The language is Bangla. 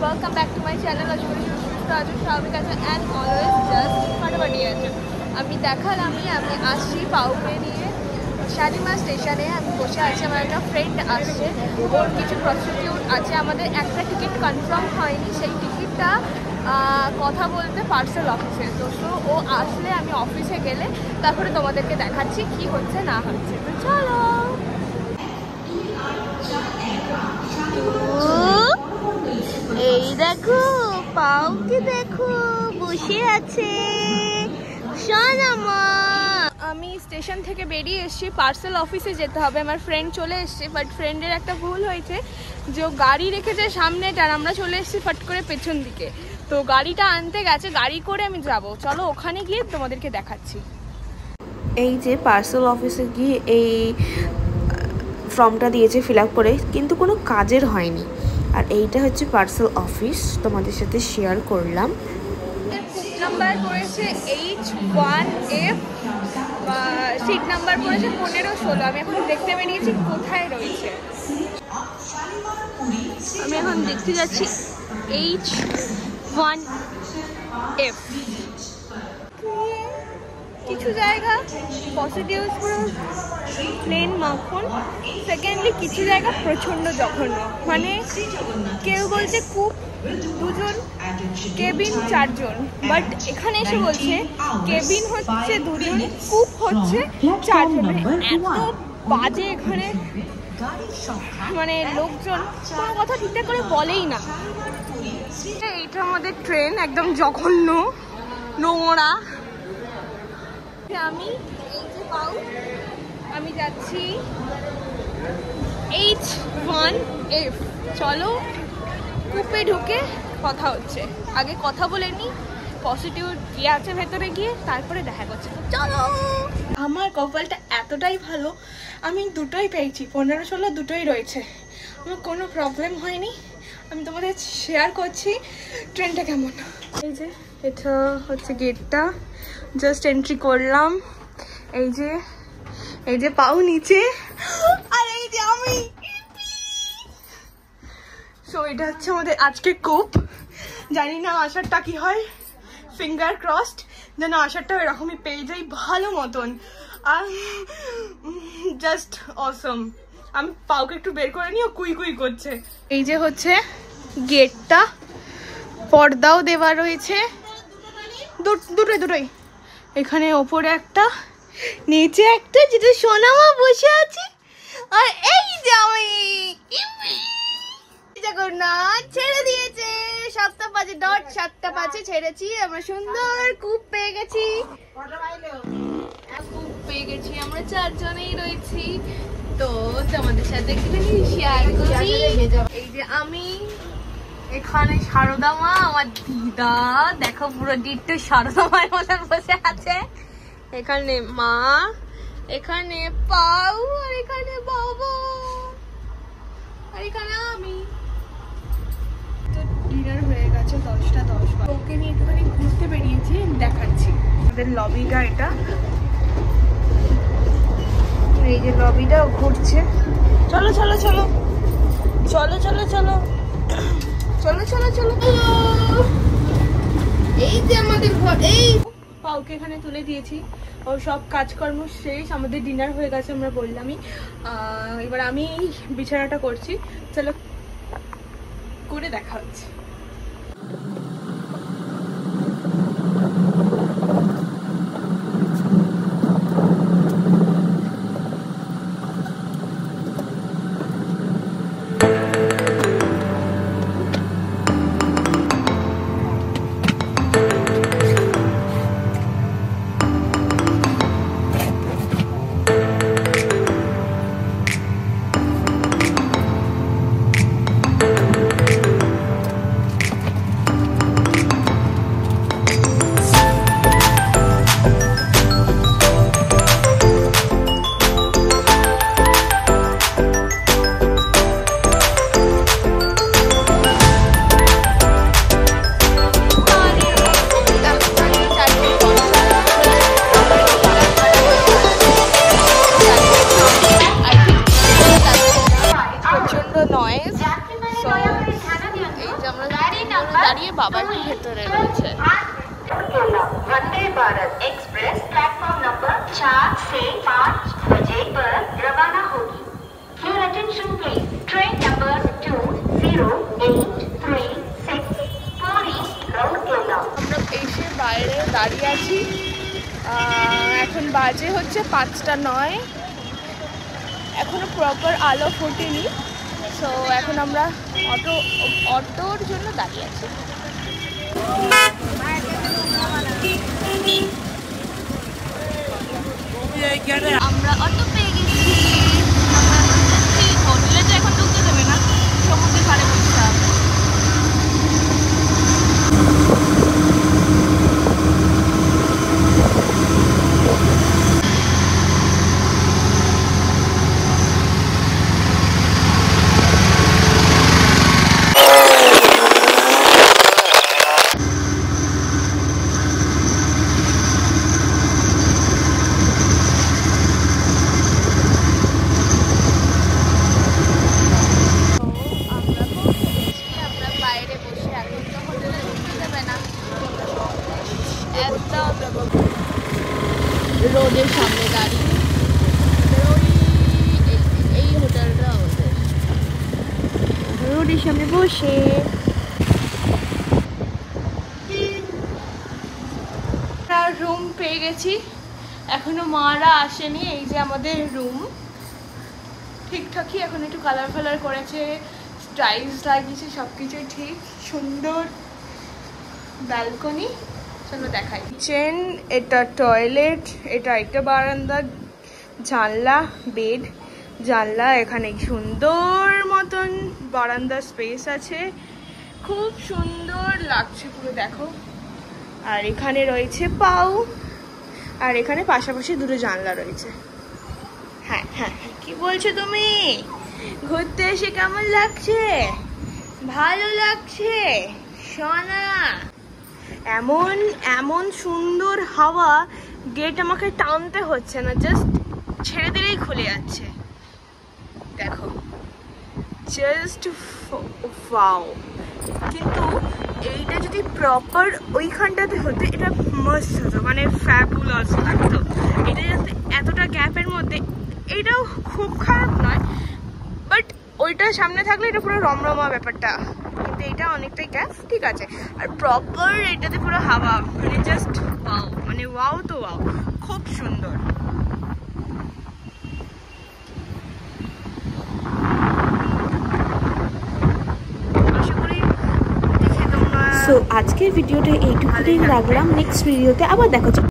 welcome back to my channel. And always just ফাটাফাটি আছে। আমি দেখালাম আমি আসছি পাউকে নিয়ে শালিমার স্টেশনে। আমি বসে আছি, আমার একটা ফ্রেন্ড আসছে, ওর কিছু প্রস্টিটিউট আছে। আমাদের একটা টিকিট কনফার্ম হয়নি, সেই টিকিটটা কথা বলতে পার্সেল অফিসে। তো ও আসলে আমি অফিসে গেলে তারপরে তোমাদেরকে দেখাচ্ছি কি হচ্ছে না হচ্ছে। তো চলো। এই দেখো পাউকে, দেখো বসে আছে সোনামা। আমি স্টেশন থেকে বেরিয়ে এসেছি, পার্সেল অফিসে যেতে হবে। আমার ফ্রেন্ড চলে এসছে, বাট ফ্রেন্ডের একটা ভুল হয়েছে যে ও গাড়ি রেখেছে সামনেটা, আর আমরা চলে এসেছি ফট করে পেছন দিকে। তো গাড়িটা আনতে গেছে, গাড়ি করে আমি যাব। চলো ওখানে গিয়ে তোমাদেরকে দেখাচ্ছি। এই যে পার্সেল অফিসে গিয়ে এই ফর্মটা দিয়েছে ফিল আপ করে, কিন্তু কোনো কাজের হয়নি। আর এইটা হচ্ছে পার্সেল অফিস, তোমাদের সাথে শেয়ার করলাম। নাম্বার পড়েছে H1F, সিট নাম্বার পড়েছে 1516। আমি এখন দেখতে বেরিয়েছি কোথায় রয়েছে। আমি এখন দেখতে যাচ্ছি H1F। কিছু জায়গা পজিটিভ পুরো প্লেন মাখন, সেকেন্ডলি কিছু জায়গা প্রচণ্ড জঘন্য। মানে কেউ বলছে কূপ 2 জন, কেবিন 4 জন, বাট এখানে এসে বলছে কেবিন হচ্ছে 2 জন, কূপ হচ্ছে 4 জন। মানে এত বাজে এখানে, মানে লোকজন কোনো কথা ঠিকঠাক করে বলেই না। এইটা আমাদের ট্রেন, একদম জঘন্য নোংরা। আমি এই যে পাউ, আমি যাচ্ছি H1F। চলো কূপে ঢুকে কথা হচ্ছে, আগে কথা বলে নি পজিটিভ কি আছে ভেতরে গিয়ে, তারপরে দেখা করছে। চলো। আমার কপালটা এতটাই ভালো, আমি দুটোই পেয়েছি, 1516 দুটোই রয়েছে, আমার কোনো প্রবলেম হয়নি। আমি তোমাদের শেয়ার করছি ট্রেনটা কেমন। এই যে এটা হচ্ছে গেটটা, জাস্ট এন্ট্রি করলাম। এই যে পাও নিচে, আর এই যে আমি। সো এটা হচ্ছে আমাদের আজকে কূপ। জানি না আসারটা কি হয়, ফিঙ্গার ক্রসড যেন আসারটা এরকমই পেয়ে যাই ভালো মতন। আর জাস্ট অসম। আমি পাউকে একটু বের করে নিও, কুই কুই করছে। এই যে হচ্ছে গেটটা, পর্দাও দেওয়া রয়েছে, দুটোই। এখানে ওপরে একটা, নিচে একটা, যেটা সোনামা বসে আছে। আর এই যে আমি জগন্নাথ ছেড়ে দিয়েছে 7টা বাজে, ডট 7টা বাজে ছেড়েছি। আমরা সুন্দর কূপ পেয়ে গেছি, আমরা 4 জনেই রয়েছি। তো তোমাদের সাথে একটুখানি শেয়ার করছি। এই যে আমি, এখানে সারদা মা, আমার দিদা, দেখো পুরো ডিট্টো সারদা মায়ের মতন বসে আছে। এখানে মা, এখানে পাউ, আর এখানে বাবা, আর এখানে আমি। তো ডিনার হয়ে গেছে 10টা 10। ওকে নিয়ে একটুখানি ঘুরতে বেরিয়েছি, দেখাচ্ছি আমাদের লবিটা। এটা এই যে লবিটা, ঘুরছে। চলো চলো চলো চলো চলো চলো চলো চলো চলো। এই যে আমাদের ঘর, এই পাউকে এখানে তুলে দিয়েছি, ওর সব কাজকর্ম শেষ, আমাদের ডিনার হয়ে গেছে, আমরা বললামই। এবার আমি বিছানাটা করছি, চলো করে দেখা হচ্ছে। দাঁড়িয়ে, বাবা একটু ভেতরে রয়েছে। Vande Bharat express platform number 4 से 5 बजे पर रवाना होगी। Your attention please. Train number 20836 Puri Rourkela. আমরা এসে বাইরে দাঁড়িয়ে আছি। এখন বাজে হচ্ছে 5:09। এখনো প্রপার আলো ফোটেনি, সো এখন আমরা অটোর জন্য দাঁড়িয়ে আছি। আমরা অটো পেয়ে গেছি। হোটেলে তো এখন ঢুকতে দেবে না, সমুদ্রের পাড়ে বসতে হবে। রোডের সামনে দাঁড়িয়ে এই হোটেলটা আমাদের রোডের সামনে বসে রুম পেয়ে গেছি। এখনো মারা আসেনি। এই যে আমাদের রুম, ঠিকঠাকই, এখন একটু কালার ফালার করেছে, টাইলস লাগিয়েছে, সব কিছুই ঠিক, সুন্দর ব্যালকনি। চলো দেখাই। কিচেন, এটা টয়লেট, এটা একটা বারান্দা, জানলা, বেড, জানলা, এখানে সুন্দর মতন বারান্দা স্পেস আছে, খুব সুন্দর লাগছে পুরো, দেখো। আর এখানে রয়েছে পাউ, আর এখানে পাশাপাশি দুটো জানলা রয়েছে। হ্যাঁ হ্যাঁ, কি বলছো তুমি? ঘুরতে এসে কেমন লাগছে? ভালো লাগছে সোনা? এমন এমন সুন্দর হাওয়া, গেট আমাকে টানতে হচ্ছে না, জাস্ট ছেড়ে দিলেই খুলে যাচ্ছে, দেখো, জাস্ট ওয়াও। কিন্তু এইটা যদি প্রপার ওইখানটাতে হতো, এটা মস্ত হতো, মানে ফ্যাবুলাস লাগতো। এটা যাতে এতটা গ্যাপের মধ্যে, এটাও খুব খারাপ নয়, বাট ওইটা সামনে থাকলে এটা পুরো রমরমা ব্যাপারটা, কিন্তু এটা অনেকটাই গ্যাপ, ঠিক আছে। আর প্রপার এটাতে পুরো হাওয়া, মানে জাস্ট ওয়াও, মানে ওয়াও তো ওয়াও, খুব সুন্দর। সো আজকের ভিডিওটা এইটুকুই রাখলাম। নেক্সট ভিডিওতে আবার দেখা যাবে।